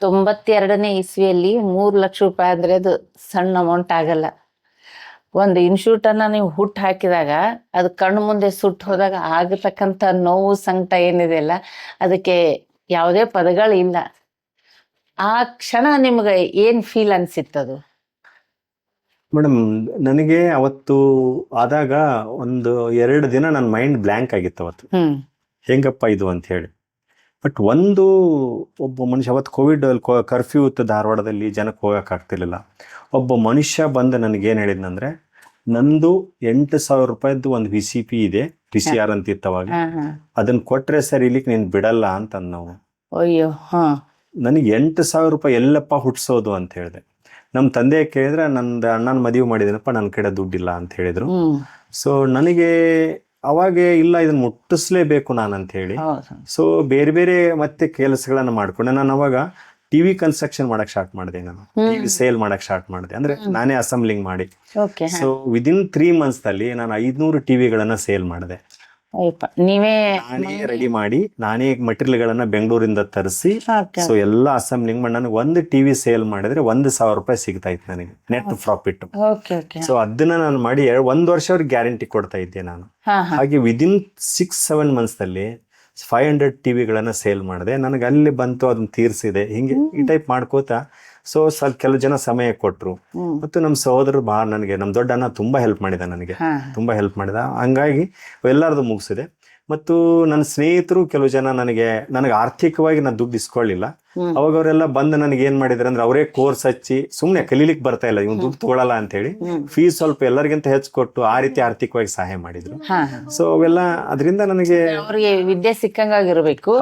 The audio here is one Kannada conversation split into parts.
92ನೇ ಇಸ್ವಿಯಲ್ಲಿ 3 ಲಕ್ಷ ರೂಪಾಯಿ ಅಂದ್ರೆ ಅದು ಸಣ್ಣ ಅಮೌಂಟ್ ಆಗಲ್ಲ. ಒಂದು ಇನ್ಸ್ಟಿಟ್ಯೂಟ್ ಅನ್ನ ನೀವು ಹುಟ್ಟು ಹಾಕಿದಾಗ ಅದು ಕಣ್ಣು ಮುಂದೆ ಸುಟ್ಟು ಹೋದಾಗ ಆಗತಕ್ಕಂಥ ನೋವು ಸಂಕಟ ಏನಿದೆ ಅಲ್ಲ, ಅದಕ್ಕೆ ಯಾವುದೇ ಪದಗಳಿಲ್ಲ. ಆ ಕ್ಷಣ ನಿಮ್ಗೆ ಏನ್ ಫೀಲ್ ಅನ್ಸಿತ್ತದು? ಮೇಡಮ್, ನನಗೆ ಅವತ್ತು ಆದಾಗ ಒಂದು 2 ದಿನ ನನ್ನ ಮೈಂಡ್ ಬ್ಲ್ಯಾಂಕ್ ಆಗಿತ್ತು ಅವತ್ತು. ಹೆಂಗಪ್ಪ ಇದು ಅಂತ ಹೇಳಿ. ಬಟ್ ಒಬ್ಬ ಮನುಷ್ಯ ಅವತ್ತು ಕೋವಿಡ್ ಕರ್ಫ್ಯೂ ಇತ್ತು ಧಾರವಾಡದಲ್ಲಿ, ಜನಕ್ಕೆ ಹೋಗಕ್ಕೆ ಆಗ್ತಿರ್ಲಿಲ್ಲ. ಒಬ್ಬ ಮನುಷ್ಯ ಬಂದು ನನಗೇನು ಹೇಳಿದ್ನಂದ್ರೆ, ನಂದು 8,000 ರೂಪಾಯಿದ್ದು ಒಂದು VCP ಇದೆ, PCR ಅಂತಿತ್ತು ಅವಾಗ, ಅದನ್ನ ಕೊಟ್ರೆ ಸರ್ ಇಲ್ಲಿಗೆ ನೀನು ಬಿಡಲ್ಲ ಅಂತ ನಾವು. ಅಯ್ಯೋ, ನನಗೆ 8,000 ರೂಪಾಯಿ ಎಲ್ಲಪ್ಪ ಹುಟ್ಸೋದು ಅಂತ ಹೇಳಿದೆ. ನಮ್ಮ ತಂದೆ ಕೇಳಿದ್ರೆ, ನಂದು ಅಣ್ಣನ ಮದುವೆ ಮಾಡಿದನಪ್ಪ, ನನ್ನ ಕಡೆ ದುಡ್ಡಿಲ್ಲ ಅಂತ ಹೇಳಿದ್ರು. ಸೊ ನನಗೆ ಅವಾಗ ಇಲ್ಲ, ಇದನ್ನ ಮುಟ್ಟಿಸ್ಲೇಬೇಕು ನಾನು ಅಂತ ಹೇಳಿ, ಸೊ ಬೇರೆ ಬೇರೆ ಮತ್ತೆ ಕೆಲಸಗಳನ್ನ ಮಾಡ್ಕೊಂಡೆ. ನಾನು ಅವಾಗ ಟಿವಿ ಕನ್ಸ್ಟ್ರಕ್ಷನ್ ಮಾಡಕ್ ಸ್ಟಾರ್ಟ್ ಮಾಡಿದೆ, ನಾನು ಟಿವಿ ಸೇಲ್ ಮಾಡಕ್ ಸ್ಟಾರ್ಟ್ ಮಾಡಿದೆ, ಅಂದ್ರೆ ನಾನೇ ಅಸೆಂಬ್ಲಿಂಗ್ ಮಾಡಿ. ಸೊ ವಿದಿನ್ 3 months ಅಲ್ಲಿ ನಾನು 500 ಟಿವಿಗಳನ್ನ ಸೇಲ್ ಮಾಡಿದೆ. ನಾನೇ ರೆಡಿ ಮಾಡಿ, ನಾನೇ ಮೆಟೀರಿಯಲ್ಗಳನ್ನ ಬೆಂಗಳೂರಿಂದ ತರಿಸಿ, ಸೊ ಎಲ್ಲ ಅಸೆಂಬ್ಲಿಂಗ್ ಮಾಡಿ ನನಗೆ ಒಂದು ಟಿವಿ ಸೇಲ್ ಮಾಡಿದ್ರೆ 1,000 ರೂಪಾಯಿ ಸಿಗ್ತಾ ಇತ್ತು ನನಗೆ ನೆಟ್ ಪ್ರಾಫಿಟ್. ಸೊ ಅದನ್ನ ನಾನು ಮಾಡಿ 1 ವರ್ಷ ಅವ್ರಿಗೆ ಗ್ಯಾರಂಟಿ ಕೊಡ್ತಾ ಇದ್ದೆ ನಾನು. ಹಾಗೆ ವಿದಿನ್ 6-7 months ಅಲ್ಲಿ 500 ಟಿವಿಗಳನ್ನ ಸೇಲ್ ಮಾಡಿದೆ. ನನಗೆ ಅಲ್ಲಿ ಬಂತು, ಅದನ್ನ ತೀರ್ಸಿದೆ. ಹಿಂಗೆ ಈ ಟೈಪ್ ಮಾಡ್ಕೋತಾ ಸೊ ಸ್ವಲ್ಪ ಕೆಲವು ಜನ ಸಮಯ ಕೊಟ್ರು. ಮತ್ತು ನಮ್ಮ ಸಹೋದರರು ಬಹಳ ನನಗೆ, ನಮ್ಮ ದೊಡ್ಡ ಅಣ್ಣ ತುಂಬಾ ಹೆಲ್ಪ್ ಮಾಡಿದ, ನನಗೆ ತುಂಬಾ ಹೆಲ್ಪ್ ಮಾಡಿದ. ಹಂಗಾಗಿ ಎಲ್ಲರದು ಮುಗಿಸಿದೆ. ಮತ್ತು ನನ್ನ ಸ್ನೇಹಿತರು ಕೆಲವು ಜನ ನನಗೆ ಆರ್ಥಿಕವಾಗಿ ನಾನು ದುಡ್ಡು ಇಸ್ಕೊಳ್ಳಿಲ್ಲ. ಅವಾಗ ಅವರೆಲ್ಲ ಬಂದು ನನಗೆ ಏನ್ ಮಾಡಿದ್ರು ಅಂದ್ರೆ, ಅವರೇ ಕೋರ್ಸ್ ಹಚ್ಚಿ, ಸುಮ್ನೆ ಕಲೀಲಿಕ್ಕೆ ಬರ್ತಾ ಇಲ್ಲ, ಇವ್ನು ದುಡ್ಡು ತಗೊಳಲ್ಲ ಅಂತ ಹೇಳಿ ಫೀಸ್ ಸ್ವಲ್ಪ ಎಲ್ಲರಿಗಿಂತ ಹೆಚ್ಚು ಕೊಟ್ಟು ಆ ರೀತಿ ಆರ್ಥಿಕವಾಗಿ ಸಹಾಯ ಮಾಡಿದ್ರು. ಸೊ ಅವೆಲ್ಲ ಅದರಿಂದ ನನಗೆ ಅವ್ರಿಗೆ ವಿದ್ಯೆ ಸಿಕ್ಕಂಗಾಗಿರ್ಬೇಕು,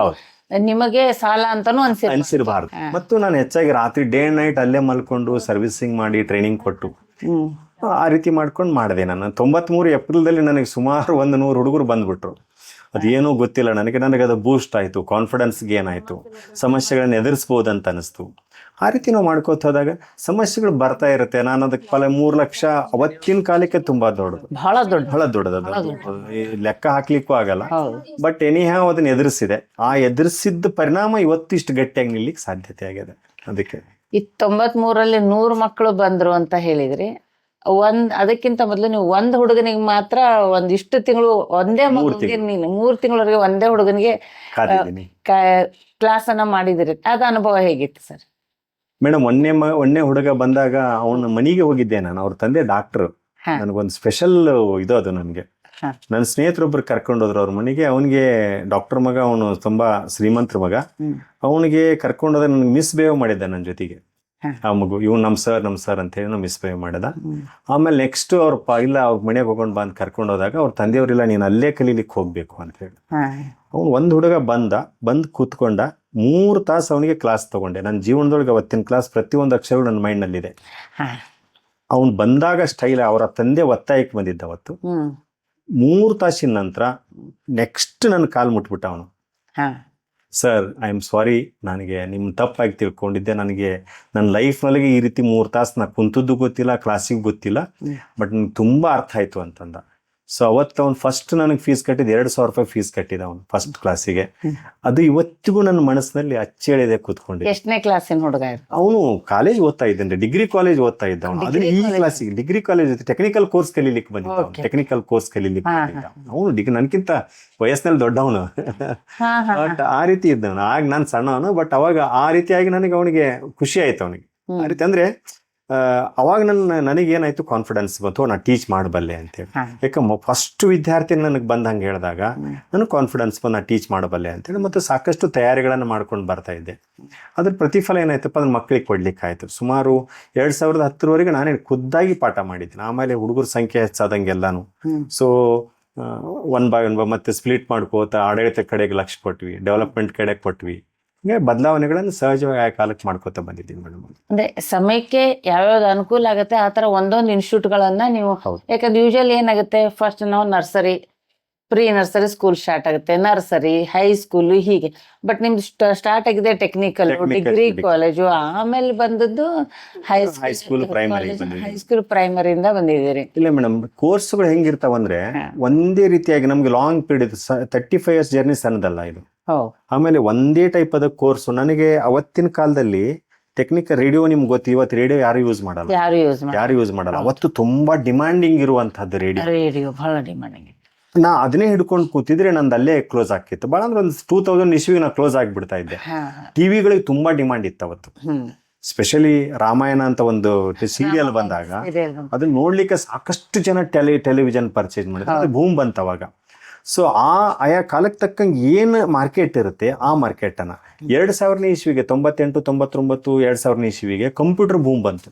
ನಿಮಗೆ ಸಾಲ ಅಂತಾನು ಅನ್ಸಿರ್ಬಾರ್ದು. ಮತ್ತು ನಾನು ಹೆಚ್ಚಾಗಿ ರಾತ್ರಿ ಡೇ ಅಂಡ್ ನೈಟ್ ಅಲ್ಲೇ ಮಲ್ಕೊಂಡು ಸರ್ವಿಸಿಂಗ್ ಮಾಡಿ ಟ್ರೈನಿಂಗ್ ಕೊಟ್ಟು ಆ ರೀತಿ ಮಾಡ್ಕೊಂಡು ಮಾಡಿದೆ. ನಾನು 93 ಏಪ್ರಿಲ್ದಲ್ಲಿ ನನಗೆ ಸುಮಾರು 100 ಹುಡುಗರು ಬಂದ್ಬಿಟ್ರು. ಅದೇನೂ ಗೊತ್ತಿಲ್ಲ ನನಗೆ ಅದು ಬೂಸ್ಟ್ ಆಯಿತು, ಕಾನ್ಫಿಡೆನ್ಸ್ ಗೇನ್ ಆಯಿತು, ಸಮಸ್ಯೆಗಳನ್ನ ಎದುರಿಸ್ಬೋದಂತ ಅನಿಸ್ತು. ಆ ರೀತಿ ನಾವು ಮಾಡ್ಕೋತ ಹೋದಾಗ ಸಮಸ್ಯೆಗಳು ಬರ್ತಾ ಇರುತ್ತೆ. ನಾನು ಅದಕ್ಕೆ 3 ಲಕ್ಷ ಅವತ್ತಿನ ಕಾಲಕ್ಕೆ ತುಂಬಾ ದೊಡ್ಡದು, ಬಹಳ ದೊಡ್ಡದು, ಲೆಕ್ಕ ಹಾಕ್ಲಿಕ್ಕೂ ಆಗಲ್ಲ. ಬಟ್ ಎನಿಹ್ಯಾವ್ ಅದನ್ನ ಎದುರಿಸಿದೆ. ಆ ಎದುರಿಸಿದ ಪರಿಣಾಮ ಇವತ್ತು ಇಷ್ಟು ಗಟ್ಟಿಯಾಗಿ ನಿಲ್ಲಿಕ್ಕೆ ಸಾಧ್ಯತೆ ಆಗಿದೆ. ಅದಕ್ಕೆ ಈ 93ರಲ್ಲಿ 100 ಮಕ್ಕಳು ಬಂದ್ರು ಅಂತ ಹೇಳಿದ್ರಿ. ಅದಕ್ಕಿಂತ ಮೊದಲು ನೀವು ಒಂದು ಹುಡುಗನಿಗೆ ಮಾತ್ರ ಒಂದಿಷ್ಟು ತಿಂಗಳು ಒಂದೇ 3 ತಿಂಗಳವರೆಗೆ ಒಂದೇ ಹುಡುಗನಿಗೆ ಕ್ಲಾಸ್ ಅನ್ನ ಮಾಡಿದಿರಿ. ಅದ ಅನುಭವ ಹೇಗಿತ್ತು ಸರ್? ಮೇಡಮ್, ಒಂದೇ ಹುಡುಗ ಬಂದಾಗ ಅವನ ಮನೆಗೆ ಹೋಗಿದ್ದೆ ನಾನು. ಅವ್ರ ತಂದೆ ಡಾಕ್ಟರ್. ನನಗೊಂದು ಸ್ಪೆಷಲ್ ಇದು ಅದು. ನನಗೆ ನನ್ನ ಸ್ನೇಹಿತರೊಬ್ರು ಕರ್ಕೊಂಡೋದ್ರು ಅವ್ರ ಮನೆಗೆ. ಅವನಿಗೆ ಡಾಕ್ಟರ್ ಮಗ, ಅವನು ತುಂಬಾ ಶ್ರೀಮಂತರ ಮಗ. ಅವನಿಗೆ ಕರ್ಕೊಂಡೋದ್ರೆ ನನಗೆ ಮಿಸ್ಬಿಹೇವ್ ಮಾಡಿದ್ದ ನನ್ನ ಜೊತೆಗೆ. ಆ ಮಗು ಇವ್ ನಮ್ ಸರ್ ಅಂತ ಹೇಳಿ ಮಿಸ್ಬಿಹೇವ್ ಮಾಡಿದ. ಆಮೇಲೆ ನೆಕ್ಸ್ಟ್ ಇಲ್ಲ ಅವ್ರ ಮನೆಗೆ ಹೋಗೊಂಡು ಬಂದು ಕರ್ಕೊಂಡು ಹೋದಾಗ ಅವ್ರ ತಂದೆಯವ್ರಿಲ್ಲ, ನೀನು ಅಲ್ಲೇ ಕಲೀಲಿಕ್ಕೆ ಹೋಗ್ಬೇಕು ಅಂತ ಹೇಳಿ. ಅವ್ನು ಒಂದು ಹುಡುಗ ಬಂದು ಕೂತ್ಕೊಂಡ. 3 ತಾಸು ಅವನಿಗೆ ಕ್ಲಾಸ್ ತಗೊಂಡೆ. ನನ್ನ ಜೀವನದೊಳಗೆ ಅವತ್ತಿನ ಕ್ಲಾಸ್ ಪ್ರತಿಯೊಂದು ಅಕ್ಷರಗಳು ನನ್ನ ಮೈಂಡ್ ನಲ್ಲಿದೆ. ಅವ್ನು ಬಂದಾಗ ಸ್ಟೈಲ್, ಅವರ ತಂದೆ ಒತ್ತಾಯಕ್ಕೆ ಬಂದಿದ್ದ ಅವತ್ತು. 3 ತಾಸಿನ ನಂತರ ನೆಕ್ಸ್ಟ್ ನನ್ನ ಕಾಲ್ ಮುಟ್ಬಿಟ್ಟ ಅವನು. ಸರ್, ಐ ಆಮ್ ಸಾರಿ, ನನಗೆ ನಿಮ್ಮ ತಪ್ಪಾಗಿ ತಿಳ್ಕೊಂಡಿದ್ದೆ. ನನಗೆ ನನ್ನ ಲೈಫ್ನೊಳಗೆ ಈ ರೀತಿ 3 ತಾಸು ನಾ ಕುಂತದ್ದು ಗೊತ್ತಿಲ್ಲ, ಕ್ಲಾಸಿಗೆ ಗೊತ್ತಿಲ್ಲ, ಬಟ್ ನನಗೆ ತುಂಬ ಅರ್ಥ ಆಯಿತು ಅಂತಂದ. ಸೊ ಅವತ್ತು ಅವ್ನು ಫಸ್ಟ್ ನನಗೆ ಫೀಸ್ ಕಟ್ಟಿದ್ದು 2,000 ರೂಪಾಯಿ ಫೀಸ್ ಕಟ್ಟಿದ ಅವನು ಫಸ್ಟ್ ಕ್ಲಾಸಿಗೆ. ಅದು ಇವತ್ತಿಗೂ ನನ್ನ ಮನಸ್ಸಿನಲ್ಲಿ ಅಚ್ಚಳಿದೆ ಕೂತ್ಕೊಂಡಿದ್ದೆ. ಎಷ್ಟನೇ ಕ್ಲಾಸಿನ ಹುಡುಗ? ಅವನು ಕಾಲೇಜ್ ಓದ್ತಾ ಇದ್ದಾನೆ, ಡಿಗ್ರಿ ಕಾಲೇಜ್ ಓದ್ತಾ ಇದ್ದ ಅವನು. ಅದ್ರ ಈ ಕ್ಲಾಸಿಗೆ ಡಿಗ್ರಿ ಕಾಲೇಜ್ ಟೆಕ್ನಿಕಲ್ ಕೋರ್ಸ್ ಕಲೀಲಿಕ್ಕೆ ಬಂದಿದ್ದ. ಟೆಕ್ನಿಕಲ್ ಕೋರ್ಸ್ ಕಲೀಲಿಕ್ಕೆ ಬಂದಿದ್ದ ಅವನು. ನನಗಿಂತ ವಯಸ್ಸಿನಲ್ಲಿ ದೊಡ್ಡವನು, ಬಟ್ ಆ ರೀತಿ ಇದ್ದವನು. ಆಗ ನಾನು ಸಣ್ಣವನು, ಬಟ್ ಅವಾಗ ಆ ರೀತಿಯಾಗಿ ನನಗೆ ಅವನಿಗೆ ಖುಷಿ ಆಯ್ತು. ಅವನಿಗೆ ಆ ರೀತಿ ಅಂದ್ರೆ ಅವಾಗ ನನಗೇನಾಯ್ತು, ಕಾನ್ಫಿಡೆನ್ಸ್ ಬಂತು, ನಾನು ಟೀಚ್ ಮಾಡಬಲ್ಲೆ ಅಂತೇಳಿ. ಯಾಕೆ ಫಸ್ಟ್ ವಿದ್ಯಾರ್ಥಿ ನನಗೆ ಬಂದು ಹಂಗೆ ಹೇಳಿದಾಗ ನನಗೆ ಕಾನ್ಫಿಡೆನ್ಸ್ ಬಂದು ನಾನು ಟೀಚ್ ಮಾಡಬಲ್ಲೆ ಅಂತೇಳಿ. ಮತ್ತು ಸಾಕಷ್ಟು ತಯಾರಿಗಳನ್ನು ಮಾಡ್ಕೊಂಡು ಬರ್ತಾ ಇದ್ದೆ. ಅದ್ರ ಪ್ರತಿಫಲ ಏನಾಯ್ತಪ್ಪ, ಅದನ್ನ ಮಕ್ಕಳಿಗೆ ಕೊಡ್ಲಿಕ್ಕೆ ಆಯ್ತು. ಸುಮಾರು 2010ವರೆಗೆ ನಾನೇ ಖುದ್ದಾಗಿ ಪಾಠ ಮಾಡಿದ್ದೀನಿ. ಆಮೇಲೆ ಹುಡುಗರ ಸಂಖ್ಯೆ ಹೆಚ್ಚಾದಂಗೆಲ್ಲಾನು ಸೊ 1 by 1 ಮತ್ತೆ ಸ್ಪ್ಲಿಟ್ ಮಾಡ್ಕೋತ ಆಡಳಿತ ಕಡೆಗೆ ಲಕ್ಷ್ಯ ಕೊಟ್ವಿ, ಡೆವಲಪ್ಮೆಂಟ್ ಕಡೆಗೆ ಕೊಟ್ವಿ. ಬದಲಾವಣೆಗಳನ್ನು ಸಹಜವಾಗಿ ಆ ಕಾಲಕ್ಕೆ ಮಾಡ್ಕೋತಾ ಬಂದಿದ್ದೀನಿ ಮೇಡಮ್. ಅಂದ್ರೆ ಸಮಯಕ್ಕೆ ಯಾವ್ಯಾವ್ದು ಅನುಕೂಲ ಆಗುತ್ತೆ ಆ ತರ ಒಂದೊಂದು ಇನ್ಸ್ಟಿಟ್ಯೂಟ್ಗಳನ್ನ ನೀವು, ಯಾಕಂದ್ರೆ ಯೂಶಲಿ ಏನಾಗುತ್ತೆ, ಫಸ್ಟ್ ನಾವು nursery, pre nursery school start ಆಗುತ್ತೆ, ನರ್ಸರಿ, ಹೈಸ್ಕೂಲ್, ಹೀಗೆ. ಬಟ್ ನಿಮ್ದು ಸ್ಟಾರ್ಟ್ ಆಗಿದೆ ಟೆಕ್ನಿಕಲ್, ಡಿಗ್ರಿ ಕಾಲೇಜು, ಆಮೇಲೆ ಬಂದದ್ದು ಹೈಸ್ಕೂಲ್ ಪ್ರೈಮರಿಯಿಂದ ಬಂದಿದ್ದೀರಿ. ಇಲ್ಲ ಮೇಡಮ್, ಕೋರ್ಸ್ಗಳು ಹೆಂಗಿರ್ತಾವಂದ್ರೆ ಒಂದೇ ರೀತಿಯಾಗಿ ನಮ್ಗೆ ಲಾಂಗ್ ಪೀರಿಯಡ್ 35 years ಜರ್ನಿ ಸಣ್ಣದಲ್ಲ ಇದು. ಹೌದು. ಆಮೇಲೆ ಒಂದೇ ಟೈಪ್ ಆದ ಕೋರ್ಸು. ನನಗೆ ಅವತ್ತಿನ ಕಾಲದಲ್ಲಿ ಟೆಕ್ನಿಕಲ್ ರೇಡಿಯೋ ನಿಮ್ಗೆ ಗೊತ್ತು, ಇವತ್ತು ರೇಡಿಯೋ ಯಾರು ಯೂಸ್ ಮಾಡಲ್ಲ, ಯಾರು ಯೂಸ್ ಮಾಡಲ್ಲ. ಅವತ್ತು ತುಂಬಾ ಡಿಮಾಂಡಿಂಗ್ ಇರುವಂತಹದ್ದು ರೇಡಿಯೋ, ಬಹಳ ಡಿಮಾಂಡಿಂಗ್. ನಾ ಅದನ್ನೇ ಹಿಡ್ಕೊಂಡು ಕೂತಿದ್ರೆ ನಂದು ಅಲ್ಲೇ ಕ್ಲೋಸ್ ಆಗ್ತಿತ್ತು. ಭಾಳ ಅಂದ್ರೆ ಒಂದು 2000 ಇಸ್ವಿಗೆ ನಾ ಕ್ಲೋಸ್ ಆಗಿಬಿಡ್ತಾ ಇದ್ದೆ. ಟಿವಿಗಳಿಗೆ ತುಂಬಾ ಡಿಮಾಂಡ್ ಇತ್ತು ಅವತ್ತು. ಸ್ಪೆಷಲಿ ರಾಮಾಯಣ ಅಂತ ಒಂದು ಸೀರಿಯಲ್ ಬಂದಾಗ ಅದನ್ನ ನೋಡ್ಲಿಕ್ಕೆ ಸಾಕಷ್ಟು ಜನ ಟೆಲಿವಿಷನ್ ಪರ್ಚೇಸ್ ಮಾಡಿದ್ರು. ಅದು ಬೂಮ್ ಬಂತ ಅವಾಗ. ಸೊ ಆಯಾ ಕಾಲಕ್ಕೆ ತಕ್ಕಂಗೆ ಏನು ಮಾರ್ಕೆಟ್ ಇರುತ್ತೆ ಆ ಮಾರ್ಕೆಟನ್ನ 2000 ಇಸ್ವಿಗೆ 98, 99, 2000 ಇಸ್ವಿಗೆ ಕಂಪ್ಯೂಟರ್ ಬೂಮ್ ಬಂತು.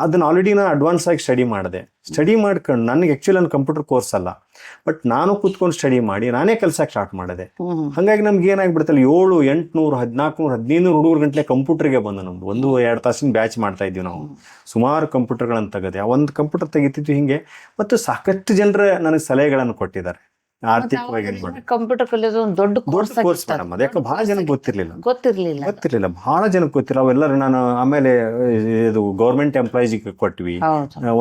ಅದನ್ನ ಆಲ್ರೆಡಿ ನಾನು ಅಡ್ವಾನ್ಸ್ ಆಗಿ ಸ್ಟಡಿ ಮಾಡ್ಕೊಂಡು ನನಗೆ ಆಕ್ಚುಲಿ ನನ್ನ ಕಂಪ್ಯೂಟರ್ ಕೋರ್ಸ್ ಅಲ್ಲ, ಬಟ್ ನಾನು ಕೂತ್ಕೊಂಡು ಸ್ಟಡಿ ಮಾಡಿ ನಾನೇ ಕೆಲಸಕ್ಕೆ ಸ್ಟಾರ್ಟ್ ಮಾಡಿದೆ. ಹಾಗಾಗಿ ನಮ್ಗೆ ಏನಾಗ್ಬಿಡ್ತಲ್ಲ 700, 800, 1400, 1500 ಹುಡುಗರು ಗಂಟಲೆ ಕಂಪ್ಯೂಟರ್ಗೆ ಬಂದು ನಮ್ದು 1-2 ತಾಸಿನ ಬ್ಯಾಚ್ ಮಾಡ್ತಾ ಇದ್ವಿ ನಾವು. ಸುಮಾರು ಕಂಪ್ಯೂಟರ್ಗಳನ್ನು ತೆಗೆದೆ. ಆ ಒಂದು ಕಂಪ್ಯೂಟರ್ ತೆಗಿತಿದ್ವಿ ಹಿಂಗೆ. ಮತ್ತು ಸಾಕಷ್ಟು ಜನರ ನನಗೆ ಸಲಹೆಗಳನ್ನು ಕೊಟ್ಟಿದ್ದಾರೆ. ಆರ್ಥಿಕವಾಗಿ ಕಂಪ್ಯೂಟರ್ ಕಲಿಯೋದು ಒಂದು ದೊಡ್ಡ ಕೋರ್ಸ್ ಮೇಡಮ್. ಅದಕ್ಕೆ ಬಹಳ ಜನಕ್ಕೆ ಗೊತ್ತಿರ್ಲಿಲ್ಲ, ಬಹಳ ಜನಕ್ಕೆ ಗೊತ್ತಿಲ್ಲ. ಅವೆಲ್ಲರೂ ನಾನು ಆಮೇಲೆ ಇದು ಗೌರ್ಮೆಂಟ್ ಎಂಪ್ಲಾಯೀಸ್ಗೆ ಕೊಟ್ವಿ,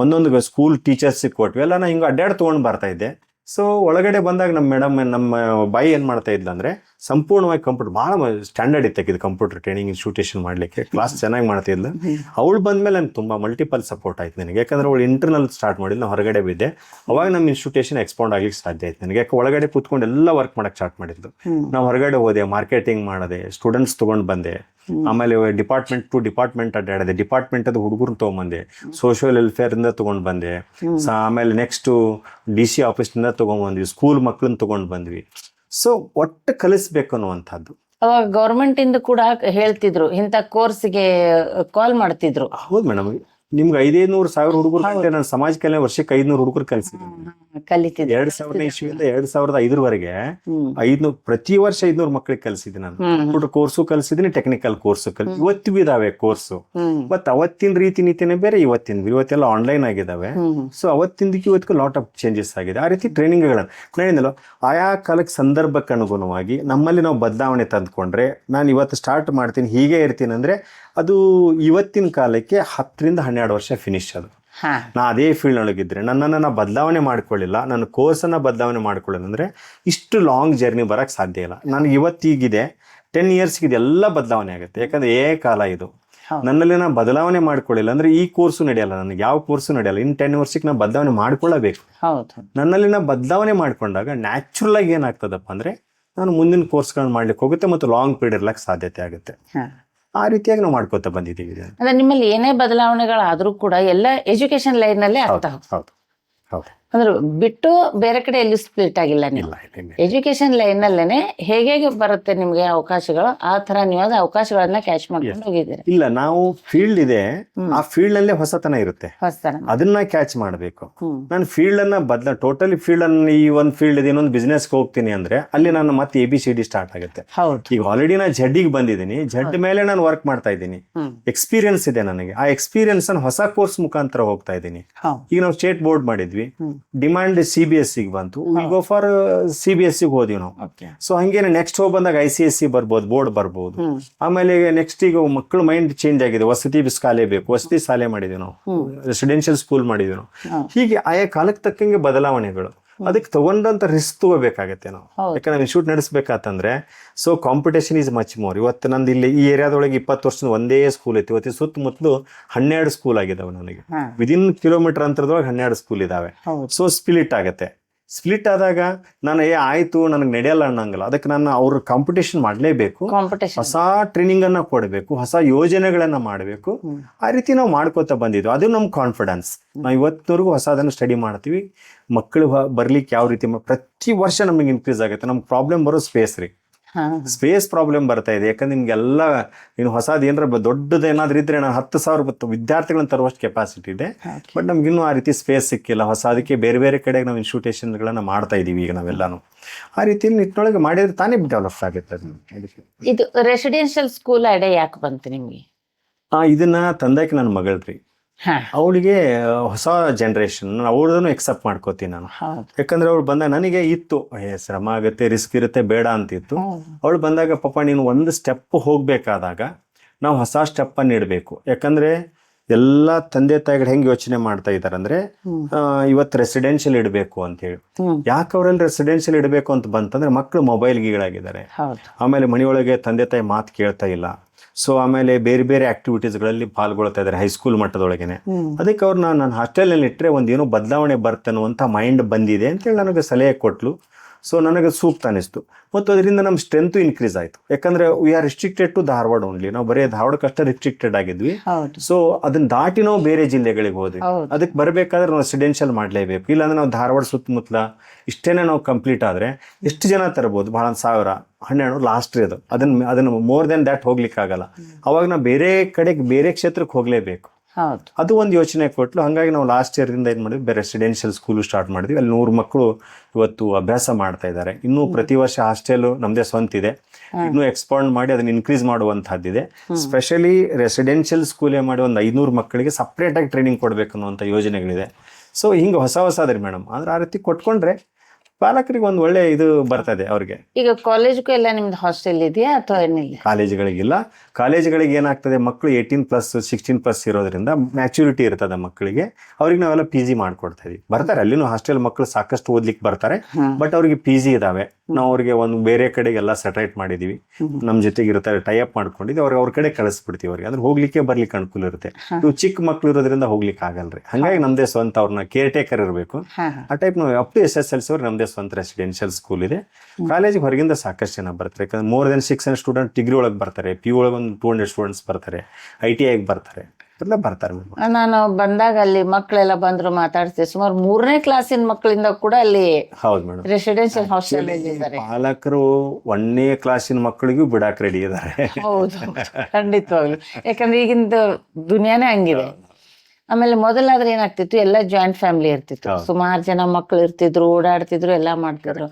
ಒಂದೊಂದು ಸ್ಕೂಲ್ ಟೀಚರ್ಸ್ಗೆ ಕೊಟ್ವಿ, ಎಲ್ಲ ನಾ ಹಿಂಗೆ ಅಡ್ಡಾಡ್ ತೊಗೊಂಡು ಬರ್ತಾ ಇದ್ದೆ. ಸೊ ಒಳಗಡೆ ಬಂದಾಗ ನಮ್ಮ ಬಾಯಿ ಏನ್ ಮಾಡ್ತಾ ಇದ್ಲ ಅಂದ್ರೆ ಸಂಪೂರ್ಣವಾಗಿ ಕಂಪ್ಯೂಟರ್ ಬಹಳ ಸ್ಟ್ಯಾಂಡರ್ಡ್ ಇತ್ತು. ಕಂಪ್ಯೂಟರ್ ಟ್ರೈನಿಂಗ್ ಇನ್ಸ್ಟಿಟ್ಯೂಷನ್ ಮಾಡ್ಲಿಕ್ಕೆ ಕ್ಲಾಸ್ ಚೆನ್ನಾಗಿ ಮಾಡ್ತಾ ಇದ್ಲು. ಅವಳು ಬಂದ್ಮೇಲೆ ನನ್ಗೆ ತುಂಬಾ ಮಲ್ಟಿಪಲ್ ಸಪೋರ್ಟ್ ಆಯ್ತು ನನಗೆ. ಯಾಕಂದ್ರೆ ಅವಳು ಇಂಟರ್ನಲ್ ಸ್ಟಾರ್ಟ್ ಮಾಡಿಲ್ಲ, ನಾವು ಹೊರಗಡೆ ಬಿದ್ದೆ. ಅವಾಗ ನಮ್ಮ ಇನ್ಸ್ಟಿಟ್ಯೂಷನ್ ಎಕ್ಸ್ಪಾಂಡ್ ಆಗ್ಲಿಕ್ಕೆ ಸಾಧ್ಯ ಆಯ್ತು ನನಗೆ. ಯಾಕೆ ಒಳಗಡೆ ಕೂತ್ಕೊಂಡು ಎಲ್ಲ ವರ್ಕ್ ಮಾಡಕ್ ಸ್ಟಾರ್ಟ್ ಮಾಡಿದ್ದು. ನಾವು ಹೊರಗಡೆ ಹೋದೆ, ಮಾರ್ಕೆಟಿಂಗ್ ಮಾಡಿದೆ, ಸ್ಟೂಡೆಂಟ್ಸ್ ತಗೊಂಡ್ ಬಂದೆ, ಆಮೇಲೆ ಡಿಪಾರ್ಟ್ಮೆಂಟ್ ಟು ಡಿಪಾರ್ಟ್ಮೆಂಟ್ ಅಡ್ಡಾಡಿದೆ, ಡಿಪಾರ್ಟ್ಮೆಂಟ್ ಅದು ಹುಡುಗರು ತಗೊಂಡ್ಬಂದೆ, ಸೋಷಿಯಲ್ ವೆಲ್ಫೇರ್ ಇಂದ ತಗೊಂಡ್ ಬಂದೆ, ಆಮೇಲೆ ನೆಕ್ಸ್ಟ್ DC ಆಫೀಸ್ನಿಂದ ತಗೊಂಡ್ಬಂದ್ವಿ, ಸ್ಕೂಲ್ ಮಕ್ಳನ್ನ ತಗೊಂಡ್ ಬಂದ್ವಿ. ಸೊ ಒಟ್ಟು ಕಲಿಸ್ಬೇಕು ಅನ್ನುವಂಥದ್ದು. ಅವಾಗ ಗೌರ್ಮೆಂಟ್ ಇಂದ ಕೂಡ ಹೇಳ್ತಿದ್ರು, ಇಂಥ ಕೋರ್ಸ್ಗೆ ಕಾಲ್ ಮಾಡ್ತಿದ್ರು. ಹೌದು ಮೇಡಮ್, ನಿಮ್ಗೆ 500-1000 ಹುಡುಗರು ನಾನು ಸಮಾಜ ಕಲ್ಯಾಣ ವರ್ಷಕ್ಕೆ 500 ಹುಡುಗರು ಕಲಿಸಿದ್ದೀನಿ. 2000 ಇಸ್ವಿಯಿಂದ 2005 ಪ್ರತಿ ವರ್ಷ 500 ಮಕ್ಕಳಿಗೆ ಕಲಿಸಿದ್ದೀನಿ ನಾನು. ಕಂಪ್ಯೂಟರ್ ಕೋರ್ಸು ಕಲಿಸಿದ್ದೀನಿ, ಟೆಕ್ನಿಕಲ್ ಕೋರ್ಸು ಇವತ್ತಿಗೂ ಇದಾವೆ ಕೋರ್ಸು. ಬಟ್ ಅವತ್ತಿನ ರೀತಿ ನೀತಿನೇ ಬೇರೆ, ಇವತ್ತೆಲ್ಲ ಆನ್ಲೈನ್ ಆಗಿದಾವೆ. ಸೊ ಅವತ್ತಿಂದಕ್ಕೆ ಇವತ್ತಿಗೂ ಲಾಟ್ ಆಫ್ ಚೇಂಜಸ್ ಆಗಿದೆ. ಆ ರೀತಿ ಟ್ರೈನಿಂಗ್ಗಳನ್ನು ಹೇಳಿದ್ನಲ್ಲ, ಆಯಾ ಕಾಲಕ್ಕೆ ಸಂದರ್ಭಕ್ಕೆ ಅನುಗುಣವಾಗಿ ನಮ್ಮಲ್ಲಿ ನಾವು ಬದಲಾವಣೆ ತಂದುಕೊಂಡ್ರೆ, ನಾನು ಇವತ್ತು ಸ್ಟಾರ್ಟ್ ಮಾಡ್ತೀನಿ ಹೀಗೆ ಇರ್ತೀನಿ ಅಂದ್ರೆ ಅದು ಇವತ್ತಿನ ಕಾಲಕ್ಕೆ 10-12 ವರ್ಷ ಫಿನಿಶ್. ಅದು ನಾ ಅದೇ ಫೀಲ್ಡ್ ಒಳಗಿದ್ರೆ ನನ್ನನ್ನು ಬದಲಾವಣೆ ಮಾಡ್ಕೊಳ್ಳಿಲ್ಲ, ನನ್ನ ಕೋರ್ಸನ್ನು ಬದಲಾವಣೆ ಮಾಡ್ಕೊಳ್ಳಿಲ್ಲ ಅಂದ್ರೆ ಇಷ್ಟು ಲಾಂಗ್ ಜರ್ನಿ ಬರಕ್ಕೆ ಸಾಧ್ಯ ಇಲ್ಲ. ನನಗೆ ಇವತ್ತಿಗಿದೆ 10 ಇಯರ್ಸ್ಗೆ ಇದೆಲ್ಲ ಬದಲಾವಣೆ ಆಗುತ್ತೆ. ಯಾಕಂದ್ರೆ ಕಾಲ ಇದು. ನನ್ನಲ್ಲಿ ನಾನು ಬದಲಾವಣೆ ಮಾಡ್ಕೊಳ್ಳಿಲ್ಲ ಅಂದ್ರೆ ಈ ಕೋರ್ಸು ನಡೆಯಲ್ಲ, ನನಗೆ ಯಾವ ಕೋರ್ಸು ನಡೆಯಲ್ಲ. ಇನ್ನು 10 ವರ್ಷಕ್ಕೆ ನಾನು ಬದಲಾವಣೆ ಮಾಡ್ಕೊಳ್ಳಬೇಕು. ನನ್ನಲ್ಲಿ ನಾ ಬದಲಾವಣೆ ಮಾಡ್ಕೊಂಡಾಗ ನ್ಯಾಚುರಲ್ ಆಗಿ ಏನಾಗ್ತದಪ್ಪ ಅಂದ್ರೆ ನಾನು ಮುಂದಿನ ಕೋರ್ಸ್ಗಳನ್ನ ಮಾಡ್ಲಿಕ್ಕೆ ಹೋಗುತ್ತೆ ಮತ್ತು ಲಾಂಗ್ ಪೀರಿಯಡ್ ಇರ್ಲಕ್ಕೆ ಸಾಧ್ಯತೆ ಆಗುತ್ತೆ. ಆ ರೀತಿಯಾಗಿ ನಾವು ಮಾಡ್ಕೋತಾ ಬಂದಿದ್ದೀವಿ. ಅಂದ್ರೆ ನಿಮ್ಮಲ್ಲಿ ಏನೇ ಬದಲಾವಣೆಗಳಾದ್ರೂ ಕೂಡ ಎಲ್ಲ ಎಜುಕೇಶನ್ ಲೈನ್ ನಲ್ಲೇ ಆಗ್ತಾ ಹೌದು. ಅಂದ್ರೆ ಬಿಟ್ಟು ಬೇರೆ ಕಡೆ ಎಲ್ಲಿ ಸ್ಪ್ಲಿಟ್ ಆಗಿಲ್ಲ ನೀವು. ಎಜುಕೇಶನ್ ಲೈನ್ ನಲ್ಲೇನೆ ಹೇಗೆ ಬರುತ್ತೆ ನಿಮ್ಗೆ ಅವಕಾಶಗಳು, ಆ ತರ ನೀವು ಅವಕಾಶಗಳನ್ನ ಕ್ಯಾಚ್ ಮಾಡ್ಕೊಂಡು ಹೋಗಿದ್ದೀರಿ. ಇಲ್ಲ, ನಾವು ಫೀಲ್ಡ್ ಇದೆ, ಆ ಫೀಲ್ಡ್ ನಲ್ಲೇ ಹೊಸತನ ಇರುತ್ತೆ, ಅದನ್ನ ಕ್ಯಾಚ್ ಮಾಡಬೇಕು. ನಾನು ಫೀಲ್ಡ್ ಅನ್ನ ಟೋಟಲಿ ಫೀಲ್ಡ್ ಅನ್ನ ಈ ಒಂದು ಫೀಲ್ಡ್ ಇದೆ, ಇನ್ನೊಂದು ಬಿಸ್ನೆಸ್ ಹೋಗ್ತೀನಿ ಅಂದ್ರೆ ಅಲ್ಲಿ ನಾನು ಮತ್ತೆ ABCD ಸ್ಟಾರ್ಟ್ ಆಗುತ್ತೆ. ಈಗ ಆಲ್ರೆಡಿ ನಾನು ಜಡ್ಡಿಗೆ ಬಂದಿದ್ದೀನಿ, ಜಡ್ ಮೇಲೆ ನಾನು ವರ್ಕ್ ಮಾಡ್ತಾ ಇದ್ದೀನಿ, ಎಕ್ಸ್ಪೀರಿಯನ್ಸ್ ಇದೆ ನನಗೆ. ಆ ಎಕ್ಸ್ಪೀರಿಯನ್ಸ್ ಅನ್ನು ಹೊಸ ಕೋರ್ಸ್ ಮುಖಾಂತರ ಹೋಗ್ತಾ ಇದ್ದೀನಿ. ಈಗ ನಾವು ಸ್ಟೇಟ್ ಬೋರ್ಡ್ ಮಾಡಿದ್ವಿ, ಡಿಮಾಂಡ್ CBSE ಬಂತು, ಗೋ ಫಾರ್ CBSE ಹೋದ್ವಿ ನಾವು. ಸೊ ಹಂಗೇನೆ ನೆಕ್ಸ್ಟ್ ಹೋಗಿ ಬಂದಾಗ ICSE ಬರ್ಬೋದು, ಬೋರ್ಡ್ ಬರ್ಬೋದು. ಆಮೇಲೆ ನೆಕ್ಸ್ಟ್ ಈಗ ಮಕ್ಕಳು ಮೈಂಡ್ ಚೇಂಜ್ ಆಗಿದೆ, ವಸತಿ ಶಾಲೆ ಬೇಕು, ವಸತಿ ಶಾಲೆ ಮಾಡಿದ್ವಿ ನಾವು, ರೆಸಿಡೆನ್ಷಿಯಲ್ ಸ್ಕೂಲ್ ಮಾಡಿದ್ವಿ ನಾವು. ಹೀಗೆ ಆಯಾ ಕಾಲಕ್ಕೆ ತಕ್ಕಂಗೆ ಬದಲಾವಣೆಗಳು. ಅದಕ್ಕೆ ತಗೊಂಡಂತ ರಿಸ್ಕ್ ತಗೋಬೇಕಾಗತ್ತೆ ನಾವು. ಯಾಕಂದ್ರೆ ಇನ್ಸ್ಟಿಟ್ಯೂಟ್ ನಡೆಸಬೇಕಂತಂದ್ರೆ so competition is much more. ಇವತ್ತು ನಂದು ಇಲ್ಲಿ ಈ ಏರಿಯಾದೊಳಗೆ 20 ವರ್ಷದ ಒಂದೇ ಸ್ಕೂಲ್ ಐತಿ. ಇವತ್ತು ಸುತ್ತಮುತ್ತಲು 12 ಸ್ಕೂಲ್ ಆಗಿದಾವೆ ನನಗೆ. ವಿದಿನ್ ಕಿಲೋಮೀಟರ್ ಅಂತರದೊಳಗೆ 12 ಸ್ಕೂಲ್ ಇದಾವೆ. ಸೊ ಸ್ಪ್ಲಿಟ್ ಆಗತ್ತೆ. ಸ್ಪ್ಲಿಟ್ ಆದಾಗ ನಾನು ಆಯ್ತು ನನಗೆ ನಡೆಯಲ್ಲ ಅನ್ನಂಗಿಲ್ಲ. ಅದಕ್ಕೆ ನಾನು ಅವ್ರ ಕಾಂಪಿಟೇಷನ್ ಮಾಡಲೇಬೇಕು, ಹೊಸ ಟ್ರೈನಿಂಗ್ ಅನ್ನ ಕೊಡಬೇಕು, ಹೊಸ ಯೋಜನೆಗಳನ್ನ ಮಾಡಬೇಕು. ಆ ರೀತಿ ನಾವು ಮಾಡ್ಕೋತಾ ಬಂದಿದ್ವಿ. ಅದು ನಮ್ಮ ಕಾನ್ಫಿಡೆನ್ಸ್. ನಾವು ಇವತ್ತಿನವರೆಗೂ ಹೊಸದನ್ನು ಸ್ಟಡಿ ಮಾಡ್ತೀವಿ. ಮಕ್ಕಳು ಬರ್ಲಿಕ್ಕೆ ಯಾವ ರೀತಿ ಪ್ರತಿ ವರ್ಷ ನಮಗೆ ಇನ್ಕ್ರೀಸ್ ಆಗುತ್ತೆ. ನಮ್ಗೆ ಪ್ರಾಬ್ಲಮ್ ಬರೋ ಸ್ಪೇಸ್ ಪ್ರಾಬ್ಲಮ್ ಬರ್ತಾ ಇದೆ. ಯಾಕಂದ್ರೆ ನಿಮ್ಗೆಲ್ಲ ಇನ್ನು ಹೊಸದು ಏನಾರ ದೊಡ್ಡದೇನಾದ್ರೂ ಇದ್ರೆ ನಾನು 10,000 ವಿದ್ಯಾರ್ಥಿಗಳನ್ನ ತರುವಷ್ಟು ಕೆಪಾಸಿಟಿ ಇದೆ. ಬಟ್ ನಮ್ಗೆ ಇನ್ನೂ ಆ ರೀತಿ ಸ್ಪೇಸ್ ಸಿಕ್ಕಿಲ್ಲ. ಅದಕ್ಕೆ ಬೇರೆ ಬೇರೆ ಕಡೆ ನಾವು ಇನ್ಸ್ಟಿಟ್ಯೂಷನ್ಗಳನ್ನ ಮಾಡ್ತಾ ಇದೀವಿ ಈಗ ನಾವೆಲ್ಲಾನು. ಆ ರೀತಿ ನಿಟ್ಟಿನೊಳಗೆ ಮಾಡಿದ್ರೆ ತಾನೇ ಡೆವಲಪ್ ಆಗುತ್ತೆ. ಇದು ರೆಸಿಡೆನ್ಷಿಯಲ್ ಸ್ಕೂಲ್ ಐಡಿಯಾ ಯಾಕೆ ಬಂತು ನಿಮ್ಗೆ? ಇದನ್ನ ತಂದಕ್ಕೆ ನನ್ನ ಮಗಳ್ರಿ, ಅವಳಿಗೆ ಹೊಸ ಜನರೇಷನ್, ಅವ್ರದನ್ನು ಎಕ್ಸೆಪ್ಟ್ ಮಾಡ್ಕೋತೀನಿ ನಾನು. ಯಾಕಂದ್ರೆ ಅವಳು ಬಂದಾಗ ನನಗೆ ಇತ್ತು ಶ್ರಮ ಆಗುತ್ತೆ, ರಿಸ್ಕ್ ಇರುತ್ತೆ, ಬೇಡ ಅಂತಿತ್ತು. ಅವಳು ಬಂದಾಗ ಪಾಪ ನೀನು ಒಂದು ಸ್ಟೆಪ್ ಹೋಗ್ಬೇಕಾದಾಗ ನಾವು ಹೊಸ ಸ್ಟೆಪ್ ಅನ್ನು ಇಡಬೇಕು. ಯಾಕಂದ್ರೆ ಎಲ್ಲ ತಂದೆ ತಾಯಿಗಳು ಹೆಂಗೆ ಯೋಚನೆ ಮಾಡ್ತಾ ಇದ್ದಾರೆ ಅಂದ್ರೆ ಇವತ್ತು ರೆಸಿಡೆನ್ಷಿಯಲ್ ಇಡಬೇಕು ಅಂತ ಹೇಳಿ. ಯಾಕೆ ಅವರಲ್ಲಿ ರೆಸಿಡೆನ್ಷಿಯಲ್ ಇಡಬೇಕು ಅಂತ ಬಂತಂದ್ರೆ ಮಕ್ಕಳು ಮೊಬೈಲ್ ಗೀಳಾಗಿದ್ದಾರೆ, ಆಮೇಲೆ ಮನೆಯೊಳಗೆ ತಂದೆ ತಾಯಿ ಮಾತು ಕೇಳ್ತಾ ಇಲ್ಲ. ಸೊ ಆಮೇಲೆ ಬೇರೆ ಬೇರೆ ಆಕ್ಟಿವಿಟೀಸ್ಗಳಲ್ಲಿ ಪಾಲ್ಗೊಳ್ತಾ ಇದ್ದಾರೆ ಹೈಸ್ಕೂಲ್ ಮಟ್ಟದೊಳಗೇನೆ. ಅದಕ್ಕೆ ಅವ್ರನ್ನ ನಾನು ಹಾಸ್ಟೆಲ್ನಲ್ಲಿ ಇಟ್ಟರೆ ಒಂದೇನೋ ಬದಲಾವಣೆ ಬರ್ತನ್ನುವಂಥ ಮೈಂಡ್ ಬಂದಿದೆ ಅಂತೇಳಿ ನನಗೆ ಸಲಹೆ ಕೊಟ್ಲು. ಸೊ ನನಗೆ ಸೂಕ್ತ ಅನಿಸ್ತು ಮತ್ತು ಅದರಿಂದ ನಮ್ಮ ಸ್ಟ್ರೆಂತ್ ಇನ್ಕ್ರೀಸ್ ಆಯಿತು. ಯಾಕಂದ್ರೆ we are restricted to Dharwad only, ನಾವು ಬರೀ ಧಾರವಾಡಕ್ಕಷ್ಟೇ ರಿಸ್ಟ್ರಿಕ್ಟೆಡ್ ಆಗಿದ್ವಿ. ಸೊ ಅದನ್ನ ದಾಟಿ ನಾವು ಬೇರೆ ಜಿಲ್ಲೆಗಳಿಗೆ ಹೋದ್ವಿ. ಅದಕ್ಕೆ ಬರಬೇಕಾದ್ರೆ ನಾವು ರೆಸಿಡೆನ್ಷಿಯಲ್ ಮಾಡಲೇಬೇಕು, ಇಲ್ಲಾಂದ್ರೆ ನಾವು ಧಾರವಾಡ ಸುತ್ತಮುತ್ತಲ ಇಷ್ಟೇನೆ ನಾವು ಕಂಪ್ಲೀಟ್ ಆದರೆ ಎಷ್ಟು ಜನ ತರ್ಬೋದು, ಭಾಳ 1000 12 ಲಾಸ್ಟ್ ಅದು. ಅದನ್ನ ಮೋರ್ ದೆನ್ ದ್ಯಾಟ್ ಹೋಗ್ಲಿಕ್ಕೆ ಆಗಲ್ಲ. ಅವಾಗ ನಾವು ಬೇರೆ ಕಡೆಗೆ ಬೇರೆ ಕ್ಷೇತ್ರಕ್ಕೆ ಹೋಗಲೇಬೇಕು. ಅದು ಒಂದು ಯೋಚನೆ ಕೊಟ್ಲು. ಹಾಗಾಗಿ ನಾವು ಲಾಸ್ಟ್ ಇಯರ್ದಿಂದ ಏನು ಮಾಡಿದ್ವಿ, ಬೇರೆ ರೆಸಿಡೆನ್ಷಿಯಲ್ ಸ್ಕೂಲು ಸ್ಟಾರ್ಟ್ ಮಾಡಿದ್ವಿ. ಅಲ್ಲಿ 100 ಮಕ್ಕಳು ಇವತ್ತು ಅಭ್ಯಾಸ ಮಾಡ್ತಾ ಇದ್ದಾರೆ. ಇನ್ನೂ ಪ್ರತಿ ವರ್ಷ ಹಾಸ್ಟೆಲು ನಮ್ಮದೇ ಸ್ವಂತ ಇದೆ, ಇನ್ನೂ ಎಕ್ಸ್ಪಾಂಡ್ ಮಾಡಿ ಅದನ್ನ ಇನ್ಕ್ರೀಸ್ ಮಾಡುವಂತಹದ್ದಿದೆ. ಸ್ಪೆಷಲಿ ರೆಸಿಡೆನ್ಷಿಯಲ್ ಸ್ಕೂಲೇ ಮಾಡಿ ಒಂದು 500 ಮಕ್ಕಳಿಗೆ ಸಪ್ರೇಟಾಗಿ ಟ್ರೈನಿಂಗ್ ಕೊಡಬೇಕು ಅನ್ನುವಂಥ ಯೋಜನೆಗಳಿದೆ. ಸೊ ಹಿಂಗೆ ಹೊಸದ್ರಿ ಮೇಡಮ್. ಅಂದ್ರೆ ಆ ರೀತಿ ಕೊಟ್ಕೊಂಡ್ರೆ ಪಾಲಕರಿಗೆ ಒಂದು ಒಳ್ಳೆ ಇದು ಬರ್ತದೆ ಅವ್ರಿಗೆ. ಈಗ ಕಾಲೇಜ್ಗೂ ಎಲ್ಲ ನಿಮ್ದು ಹಾಸ್ಟೆಲ್ ಇದೆಯಾ ಅಥವಾ ಏನಿಲ್ಲ? ಕಾಲೇಜುಗಳಿಗಿಲ್ಲ. ಕಾಲೇಜುಗಳಿಗೆ ಏನಾಗ್ತದೆ, ಮಕ್ಕಳು 18+, 16+ ಇರೋದ್ರಿಂದ ಮ್ಯಾಚುರಿಟಿ ಇರ್ತದೆ ಮಕ್ಕಳಿಗೆ. ಅವ್ರಿಗೆ ನಾವೆಲ್ಲ PG ಮಾಡ್ಕೊಡ್ತಾ ಇದೀವಿ. ಬರ್ತಾರೆ ಅಲ್ಲಿನೂ ಹಾಸ್ಟೆಲ್ ಮಕ್ಕಳು ಸಾಕಷ್ಟು ಓದ್ಲಿಕ್ಕೆ ಬರ್ತಾರೆ, ಬಟ್ ಅವ್ರಿಗೆ PG ಇದಾವೆ. ನಾವು ಅವ್ರಿಗೆ ಒಂದು ಬೇರೆ ಕಡೆಗೆಲ್ಲ ಸೆಟರೇಟ್ ಮಾಡಿದೀವಿ. ನಮ್ಮ ಜೊತೆಗೆ ಇರ್ತಾರೆ, ಟೈಅಪ್ ಮಾಡ್ಕೊಂಡಿದ್ವಿ. ಅವ್ರ ಕಡೆ ಕಳಿಸ್ಬಿಡ್ತೀವಿ ಅವ್ರಿಗೆ. ಅಂದ್ರೆ ಹೋಗ್ಲಿಕ್ಕೆ ಬರ್ಲಿಕ್ಕೆ ಅನುಕೂಲ ಇರುತ್ತೆ. ಇವು ಚಿಕ್ಕ ಮಕ್ಳು ಇರೋದ್ರಿಂದ ಹೋಗ್ಲಿಕ್ಕೆ ಆಗಲ್ರಿ. ಹಾಗಾಗಿ ನಮ್ದೇ ಸ್ವಂತ ಅವ್ರನ್ನ ಕೇರ್ ಟೇಕರ್ ಇರಬೇಕು. ಆ ಟೈಪ್ ನಾವು ಅಪ್ ಟು SSLC ಅವ್ರು ನಮ್ದೇ ಸ್ವಂತ ರೆಸಿಡೆನ್ಷಿಯಲ್ ಸ್ಕೂಲ್ ಇದೆ. ಕಾಲೇಜಿಗೆ ಹೊರಗಿಂದ ಸಾಕಷ್ಟು ಜನ ಬರ್ತಾರೆ. ಯಾಕಂದ್ರೆ ಮೋರ್ ದೆನ್ 600 ಸ್ಟೂಡೆಂಟ್ ಡಿಗ್ರಿ ಒಳಗೆ ಬರ್ತಾರೆ, PU ಒಳಗೆ ಒಂದು 200 ಸ್ಟೂಡೆಂಟ್ಸ್ ಬರ್ತಾರೆ, ITI ಬರ್ತಾರೆ, ಎಲ್ಲ ಬರ್ತಾರೆ. ನಾನು ಬಂದಾಗ ಅಲ್ಲಿ ಮಕ್ಕಳೆಲ್ಲ ಬಂದ್ರು ಮಾತಾಡ್ತೀವಿ. ಸುಮಾರು 3ನೇ ಕ್ಲಾಸಿನ ಮಕ್ಕಳಿಂದ ಕೂಡ ಅಲ್ಲಿ ಹೌದು ಮೇಡಮ್ ರೆಸಿಡೆನ್ಷಿಯಲ್ ಹಾಸ್ಟೆಲ್ ಇದ್ದಾರೆ. ಪಾಲಕರು 1ನೇ ಕ್ಲಾಸಿನ ಮಕ್ಕಳಿಗೂ ಬಿಡಾಕ್ ರೆಡಿ ಇದ್ದಾರೆ. ಹೌದು, ಖಂಡಿತವಾಗ್ಲು. ಯಾಕಂದ್ರೆ ಈಗಿಂದ ದುನಿಯಾನೇ ಹಂಗಿದೆ. ಆಮೇಲೆ ಮೊದಲಾದ್ರೆ ಏನಾಗ್ತಿತ್ತು, ಎಲ್ಲ ಜಾಯಿಂಟ್ ಫ್ಯಾಮಿಲಿ ಇರ್ತಿತ್ತು, ಸುಮಾರು ಜನ ಮಕ್ಳು ಇರ್ತಿದ್ರು, ಓಡಾಡ್ತಿದ್ರು, ಎಲ್ಲಾ ಮಾಡ್ತಿದ್ರು.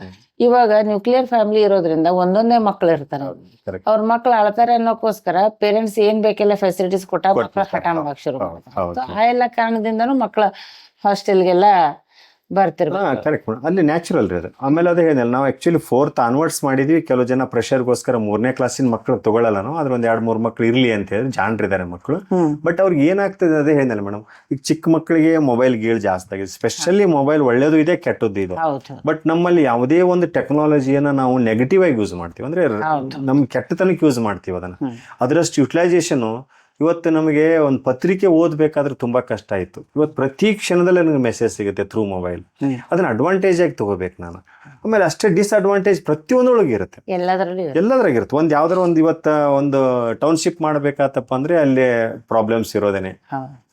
ಇವಾಗ ನ್ಯೂಕ್ಲಿಯರ್ ಫ್ಯಾಮಿಲಿ ಇರೋದ್ರಿಂದ ಒಂದೊಂದೇ ಮಕ್ಳು ಇರ್ತಾರೆ. ಅವ್ರ ಮಕ್ಳು ಅಳ್ತಾರೆ ಅನ್ನೋಕ್ಕೋಸ್ಕರ ಪೇರೆಂಟ್ಸ್ ಏನ್ ಬೇಕೆಲ್ಲ ಫೆಸಿಲಿಟೀಸ್ ಕೊಟ್ಟ ಮಕ್ಳ ಹಠ ಮಾಡಕ್ ಶುರು ಮಾಡ್ತಾರೆ. ಆ ಎಲ್ಲ ಕಾರಣದಿಂದನೂ ಮಕ್ಳ ಹಾಸ್ಟೆಲ್ಗೆಲ್ಲ ಬರ್ತಿರ್ಬೇಕು. ಕರೆಕ್ಟ್. ಅಲ್ಲಿ ನ್ಯಾಚುರಲ್ ರೀ ಅದು. ಆಮೇಲೆ ಅದೇ ಹೇಳಿದ್ನಲ್ಲ, ನಾವು ಆಕ್ಚುಲಿ 4th ಆನ್ವರ್ಡ್ಸ್ ಮಾಡಿದ್ವಿ. ಕೆಲವು ಜನ ಪ್ರೆಷರ್ಗೋಸ್ಕರ 3ನೇ ಕ್ಲಾಸಿನ ಮಕ್ಕಳು ತಗೊಳ್ಳಲ್ಲ, ನಾವು ಅದ್ರ 1-2-3 ಮಕ್ಳು ಇರ್ಲಿ ಅಂತ ಹೇಳಿ ಜಾಣ್ರಿದ್ದಾರೆ ಮಕ್ಕಳು. ಬಟ್ ಅವ್ರಿಗೆ ಏನಾಗ್ತದೆ ಅದೇ ಹೇಳಿದ್ನಲ್ಲ ಮೇಡಮ್, ಈಗ ಚಿಕ್ಕ ಮಕ್ಕಳಿಗೆ ಮೊಬೈಲ್ ಗೀಳ್ ಜಾಸ್ತಿ ಆಗಿದೆ. ಸ್ಪೆಷಲಿ ಮೊಬೈಲ್ ಒಳ್ಳೇದು ಇದೆ, ಕೆಟ್ಟದ್ದು ಇದೆ. ಬಟ್ ನಮ್ಮಲ್ಲಿ ಯಾವುದೇ ಒಂದು ಟೆಕ್ನಾಲಜಿಯನ್ನ ನಾವು ನೆಗೆಟಿವ್ ಆಗಿ ಯೂಸ್ ಮಾಡ್ತೀವಿ, ಅಂದ್ರೆ ನಮ್ ಕೆಟ್ಟತನಕ್ಕೆ ಯೂಸ್ ಮಾಡ್ತೀವಿ ಅದನ್ನ. ಅದರಷ್ಟು ಯುಟಿಲೈಸೇಷನ್ ಇವತ್ತು ನಮಗೆ ಒಂದು ಪತ್ರಿಕೆ ಓದಬೇಕಾದ್ರೆ ತುಂಬಾ ಕಷ್ಟ ಇತ್ತು. ಇವತ್ತು ಪ್ರತಿ ಕ್ಷಣದಲ್ಲಿ ನನಗೆ ಮೆಸೇಜ್ ಸಿಗುತ್ತೆ ಥ್ರೂ ಮೊಬೈಲ್. ಅದನ್ನ ಅಡ್ವಾಂಟೇಜ್ ಆಗಿ ತಗೋಬೇಕು ನಾನು. ಆಮೇಲೆ ಅಷ್ಟೇ ಡಿಸ್ಅಡ್ವಾಂಟೇಜ್ ಪ್ರತಿಯೊಂದೊಳಗೆ ಇರುತ್ತೆ, ಎಲ್ಲದ್ರಾಗಿರುತ್ತೆ. ಒಂದು ಯಾವ್ದಾರ ಒಂದು ಇವತ್ತು ಒಂದು ಟೌನ್ಶಿಪ್ ಮಾಡ್ಬೇಕಾತಪ್ಪ ಅಂದ್ರೆ ಅಲ್ಲಿ ಪ್ರಾಬ್ಲಮ್ಸ್ ಇರೋದೇನೆ.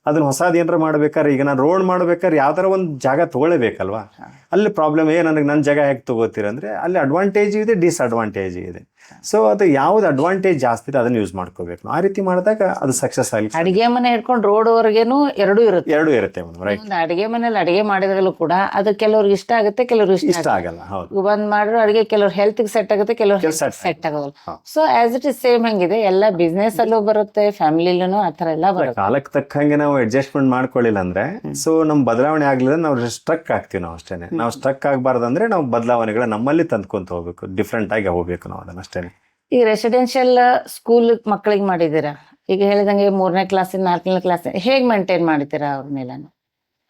ಅದನ್ನ ಹೊಸದ್ ಏನಾರ ಮಾಡ್ಬೇಕಾದ್ರೆ, ಈಗ ನಾನು ರೋಡ್ ಮಾಡ್ಬೇಕಾದ್ರೆ ಯಾವ್ದಾರ ಒಂದು ಜಾಗ ತಗೊಳ್ಳೇಬೇಕಲ್ವಾ, ಅಲ್ಲಿ ಪ್ರಾಬ್ಲಮ್ ನನಗೆ ನನ್ನ ಜಾಗ ಹೇಗೆ ತಗೋತೀರ ಅಂದ್ರೆ ಅಲ್ಲಿ ಅಡ್ವಾಂಟೇಜ್ ಇದೆ, ಡಿಸ್ಅಡ್ವಾಂಟೇಜ್ ಇದೆ. ಸೊ ಅದು ಯಾವ್ದು ಅಡ್ವಾಂಟೇಜ್ ಜಾಸ್ತಿ ಇದೆ ಅದನ್ನ ಯೂಸ್ ಮಾಡ್ಕೋಬೇಕು. ಆ ರೀತಿ ಮಾಡಿದಾಗ ಅದು ಸಕ್ಸಸ್ ಆಗಿ. ಅಡಿಗೆ ಮನೆ ಹಿಡ್ಕೊಂಡು ರೋಡ್ ವರೆಗೇನು ಎರಡೂ ಇರುತ್ತೆ ಮೇಡಮ್. ರೈಟ್. ಅಡಿಗೆ ಮನೇಲಿ ಅಡಿಗೆ ಮಾಡಿದಾಗಲೂ ಕೂಡ ಅದು ಕೆಲವ್ರಿಗೆ ಇಷ್ಟ ಆಗುತ್ತೆ, ಕೆಲವ್ರಿಗೆ ಇಷ್ಟ ಆಗಲ್ಲ. ಹೌದು. ಬಂದ್ ಮಾಡಿರೋ ಅಡಿಗೆ ಕೆಲವ್ರು ಹೆಲ್ತ್ ಸೆಟ್ ಆಗುತ್ತೆ, ಕೆಲವ್ರು ಸೆಟ್ ಆಗೋಲ್ಲ. So as it is same ಹಂಗಿದೆ, ಎಲ್ಲ ಬಿಸ್ನೆಸ್ ಅಲ್ಲೂ ಬರುತ್ತೆ, ಫ್ಯಾಮಿಲಿಲೂ ಆತರ ಎಲ್ಲ ಬರುತ್ತೆ. ಕಾಲಕ್ಕೆ ತಕ್ಕಂಗೆ ನಾವು ಅಡ್ಜಸ್ಟ್ಮೆಂಟ್ ಮಾಡ್ಕೊಳ್ಳಿಲ್ಲ ಅಂದ್ರೆ, ಸೊ ನಮ್ ಬದಲಾವಣೆ ಆಗ್ಲಿಲ್ಲ ನಾವು ಸ್ಟ್ರಕ್ ಆಗ್ತೀವಿ. ನಾವು ಅಷ್ಟೇನೆ. ನಾವು ಸ್ಟ್ರಕ್ ಆಗ್ಬಾರ್ದಂದ್ರೆ ನಾವು ಬದಲಾವಣೆಗಳ ನಮ್ಮಲ್ಲಿ ತಂದ್ಕೊಂತ ಹೋಗ್ಬೇಕು, ಡಿಫ್ರೆಂಟ್ ಆಗಿ ಹೋಗ್ಬೇಕು ನಾವು ಅದನ್ನ ಅಷ್ಟೇ. ಈ ರೆಸಿಡೆನ್ಷಿಯಲ್ ಸ್ಕೂಲ್ ಮಕ್ಕಳಿಗೆ ಮಾಡಿದ್ದೀರಾ, ಈಗ ಹೇಳಿದಂಗೆ 3ನೇ ಕ್ಲಾಸಿನ 4ನೇ ಕ್ಲಾಸ್ ಹೇಗ್ ಮೇಂಟೈನ್ ಮಾಡ್ತೀರಾ ಅವ್ರನ್ನೆಲ್ಲ?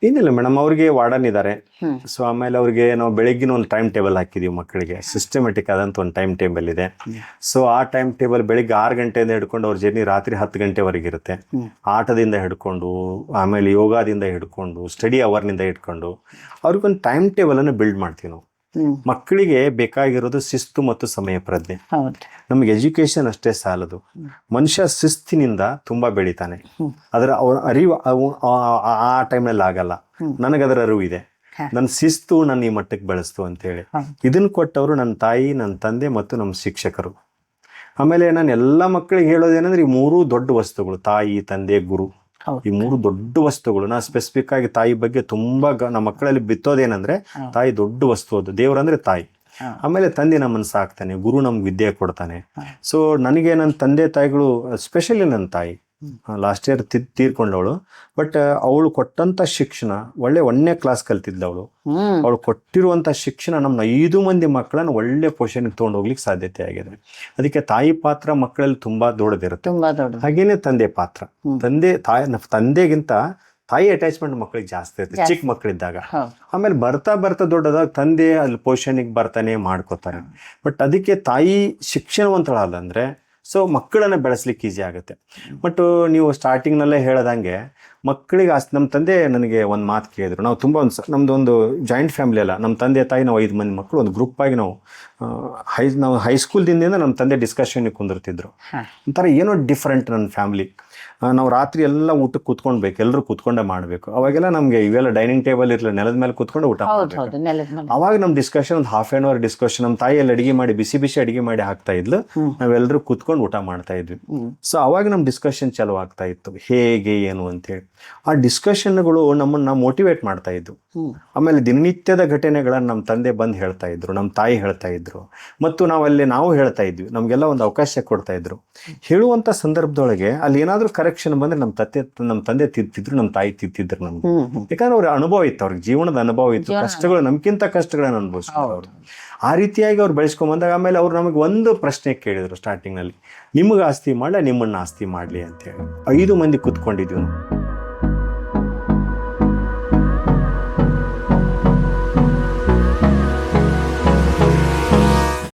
ಏನಿಲ್ಲ ಮೇಡಮ್, ಅವ್ರಿಗೆ ವಾರ್ಡನ್ ಇದ್ದಾರೆ. ಸೊ ಆಮೇಲೆ ಅವ್ರಿಗೆ ನಾವು ಬೆಳಿಗ್ಗಿನ ಒಂದು ಟೈಮ್ ಟೇಬಲ್ ಹಾಕಿದೀವಿ ಮಕ್ಕಳಿಗೆ. ಸಿಸ್ಟಮೆಟಿಕ್ ಆದಂತ ಒಂದು ಟೈಮ್ ಟೇಬಲ್ ಇದೆ. ಸೊ ಆ ಟೈಮ್ ಟೇಬಲ್ ಬೆಳಿಗ್ಗೆ 6 ಗಂಟೆಯಿಂದ ಹಿಡ್ಕೊಂಡು ಅವ್ರ ಜರ್ನಿ ರಾತ್ರಿ 10 ಗಂಟೆವರೆಗೆ ಇರುತ್ತೆ. ಆಟದಿಂದ ಹಿಡ್ಕೊಂಡು, ಆಮೇಲೆ ಯೋಗದಿಂದ ಹಿಡ್ಕೊಂಡು, ಸ್ಟಡಿ ಅವರ್ನಿಂದ ಹಿಡ್ಕೊಂಡು ಅವ್ರಿಗೊಂದು ಟೈಮ್ ಟೇಬಲ್ ಅನ್ನು ಬಿಲ್ಡ್ ಮಾಡ್ತೀವಿ ನಾವು. ಮಕ್ಕಳಿಗೆ ಬೇಕಾಗಿರೋದು ಶಿಸ್ತು ಮತ್ತು ಸಮಯ ಪ್ರಜ್ಞೆ. ನಮ್ಗೆ ಎಜುಕೇಶನ್ ಅಷ್ಟೇ ಸಾಲದು, ಮನುಷ್ಯ ಶಿಸ್ತಿನಿಂದ ತುಂಬಾ ಬೆಳಿತಾನೆ. ಅದರ ಅವ್ರ ಅರಿವು ಆ ಟೈಮ್ನಲ್ಲಿ ಆಗಲ್ಲ. ನನಗದರ ಅರಿವು ಇದೆ, ನನ್ನ ಶಿಸ್ತು ನನ್ನ ಈ ಮಟ್ಟಕ್ಕೆ ಬೆಳೆಸ್ತು ಅಂತೇಳಿ. ಇದನ್ನ ಕೊಟ್ಟವರು ನನ್ನ ತಾಯಿ, ನನ್ನ ತಂದೆ ಮತ್ತು ನಮ್ಮ ಶಿಕ್ಷಕರು. ಆಮೇಲೆ ನಾನು ಎಲ್ಲ ಮಕ್ಕಳಿಗೆ ಹೇಳೋದೇನಂದ್ರೆ, ಈ 3 ದೊಡ್ಡ ವಸ್ತುಗಳು, ತಾಯಿ, ತಂದೆ, ಗುರು, ಈ 3 ದೊಡ್ಡ ವಸ್ತುಗಳು. ನಾ ಸ್ಪೆಸಿಫಿಕ್ ಆಗಿ ತಾಯಿ ಬಗ್ಗೆ ತುಂಬಾ ನಮ್ಮ ಮಕ್ಕಳಲ್ಲಿ ಬಿತ್ತೋದೇನಂದ್ರೆ, ತಾಯಿ ದೊಡ್ಡ ವಸ್ತು, ಅದು ದೇವ್ರಂದ್ರೆ ತಾಯಿ. ಆಮೇಲೆ ತಂದೆ ನಮ್ಮನ್ನು ಸಾಕ್ತಾನೆ, ಗುರು ನಮ್ಗೆ ವಿದ್ಯೆ ಕೊಡ್ತಾನೆ. ಸೊ ನನಗೆ ನನ್ನ ತಂದೆ ತಾಯಿಗಳು, ಸ್ಪೆಷಲಿ ನನ್ನ ತಾಯಿ ಲಾಸ್ಟ್ ಇಯರ್ ತೀರ್ಕೊಂಡವಳು. ಬಟ್ ಅವಳು ಕೊಟ್ಟಂತ ಶಿಕ್ಷಣ ಒಂದನೇ ಕ್ಲಾಸ್ ಕಲ್ತಿದ್ಲು ಅವಳು ಕೊಟ್ಟಿರುವಂತ ಶಿಕ್ಷಣ ನಮ್ಮ 5 ಮಂದಿ ಮಕ್ಕಳನ್ನ ಒಳ್ಳೆ ಪೊಸಿಷನ್ಗೆ ತಗೊಂಡು ಹೋಗ್ಲಿಕ್ಕೆ ಸಾಧ್ಯತೆ ಆಗಿದೆ. ಅದಕ್ಕೆ ತಾಯಿ ಪಾತ್ರ ಮಕ್ಕಳಲ್ಲಿ ತುಂಬಾ ದೊಡ್ಡದಿರುತ್ತೆ. ಹಾಗೇನೆ ತಂದೆ ಪಾತ್ರ, ತಂದೆಗಿಂತ ತಾಯಿ ಅಟ್ಯಾಚ್ಮೆಂಟ್ ಮಕ್ಕಳಿಗೆ ಜಾಸ್ತಿ ಇರುತ್ತೆ ಚಿಕ್ಕ ಮಕ್ಕಳಿದ್ದಾಗ. ಆಮೇಲೆ ಬರ್ತಾ ದೊಡ್ಡದಾಗ ತಂದೆ ಅಲ್ಲಿ ಪೊಸಿಷನ್ಗೆ ಬರ್ತಾನೆ ಮಾಡ್ಕೋತಾರೆ. ಬಟ್ ಅದಕ್ಕೆ ತಾಯಿ ಶಿಕ್ಷಣವಂತಳಲ್ಲ ಅಂದ್ರೆ ಸೊ ಮಕ್ಕಳನ್ನ ಬೆಳೆಸ್ಲಿಕ್ಕೆ ಈಸಿ ಆಗುತ್ತೆ. ಬಟ್ ನೀವು ಸ್ಟಾರ್ಟಿಂಗ್ನಲ್ಲೇ ಹೇಳ್ದಂಗೆ ಮಕ್ಕಳಿಗೆ ನಮ್ಮ ತಂದೆ ನನಗೆ ಒಂದು ಮಾತು ಕೇಳಿದ್ರು. ನಾವು ತುಂಬ ನಮ್ದೊಂದು ಜಾಯಿಂಟ್ ಫ್ಯಾಮಿಲಿ ಅಲ್ಲ, ನಮ್ಮ ತಂದೆ ತಾಯಿ ನಾವು 5 ಮಂದಿ ಮಕ್ಕಳು ಒಂದು ಗ್ರೂಪ್ ಆಗಿ ನಾವು ಹೈಸ್ಕೂಲ್ದಿಂದ ನಮ್ಮ ತಂದೆ ಡಿಸ್ಕಷನ್ಗೆ ಕುಂದಿರ್ತಿದ್ರು. ಒಂಥರ ಏನೋ ಡಿಫ್ರೆಂಟ್ ನನ್ನ ಫ್ಯಾಮಿಲಿ. ನಾವು ರಾತ್ರಿ ಎಲ್ಲ ಊಟಕ್ಕೆ ಕೂತ್ಕೊಳ್ಬೇಕು, ಎಲ್ಲರೂ ಕೂತ್ಕೊಂಡೇ ಮಾಡಬೇಕು. ಅವಾಗೆಲ್ಲ ನಮಗೆ ಇವೆಲ್ಲ ಡೈನಿಂಗ್ ಟೇಬಲ್ ಇರಲಿಲ್ಲ, ನೆಲದ ಮೇಲೆ ಕೂತ್ಕೊಂಡು ಊಟ ಮಾಡಬೇಕು. ಅವಾಗ ನಮ್ಮ ಡಿಸ್ಕಷನ್ ಒಂದು half an hour ಡಿಸ್ಕಷನ್. ನಮ್ಮ ತಾಯಿಯಲ್ಲಿ ಅಡಿಗೆ ಮಾಡಿ ಬಿಸಿ ಅಡಿಗೆ ಮಾಡಿ ಹಾಕ್ತಾ ಇದ್ಲು, ನಾವೆಲ್ಲರೂ ಕೂತ್ಕೊಂಡು ಊಟ ಮಾಡ್ತಾ ಇದ್ವಿ. ಸೊ ಅವಾಗ ನಮ್ಮ ಡಿಸ್ಕಷನ್ ಚಾಲು ಆಗ್ತಾ ಇತ್ತು, ಹೇಗೆ ಏನು ಅಂತೇಳಿ. ಆ ಡಿಸ್ಕಷನ್ಗಳು ನಮ್ಮನ್ನ ಮೋಟಿವೇಟ್ ಮಾಡ್ತಾ ಇದ್ವು. ಆಮೇಲೆ ದಿನನಿತ್ಯದ ಘಟನೆಗಳನ್ನ ನಮ್ಮ ತಂದೆ ಬಂದು ಹೇಳ್ತಾ ಇದ್ರು, ನಮ್ಮ ತಾಯಿ ಹೇಳ್ತಾ ಇದ್ರು, ಮತ್ತು ನಾವು ಹೇಳ್ತಾ ಇದ್ವಿ. ನಮಗೆಲ್ಲ ಒಂದು ಅವಕಾಶ ಕೊಡ್ತಾ ಇದ್ರು. ಹೇಳುವಂತ ಸಂದರ್ಭದೊಳಗೆ ಅಲ್ಲಿ ಏನಾದ್ರೂ ಕರೆಕ್ಷನ್ ಬಂದ್ರೆ ನಮ್ಮ ತಂದೆ ತಿದ್ದಿದ್ರು, ನಮ್ಮ ತಾಯಿ ತಿದ್ದಿದ್ರು ನಮ್ಗೆ. ಯಾಕಂದ್ರೆ ಅವ್ರ ಅನುಭವ ಇತ್ತು, ಅವ್ರಿಗೆ ಜೀವನದ ಅನುಭವ ಇತ್ತು, ಕಷ್ಟಗಳು ನಮ್ಗಿಂತ ಕಷ್ಟಗಳನ್ನ ಅನುಭವಿಸ್ತಾರೆ ಅವರು. ಆ ರೀತಿಯಾಗಿ ಅವ್ರು ಬೆಳೆಸ್ಕೊಂಡ್ ಬಂದಾಗ ಆಮೇಲೆ ಅವ್ರು ನಮಗೆ ಒಂದು ಪ್ರಶ್ನೆ ಕೇಳಿದ್ರು ಸ್ಟಾರ್ಟಿಂಗ್ ನಲ್ಲಿ, ನಿಮ್ಗೆ ಆಸ್ತಿ ಮಾಡ್ಲ ನಿಮ್ಮನ್ನ ಆಸ್ತಿ ಮಾಡ್ಲಿ ಅಂತ ಹೇಳಿ. 5 ಮಂದಿ ಕೂತ್ಕೊಂಡಿದ್ವಿ ನಾವು.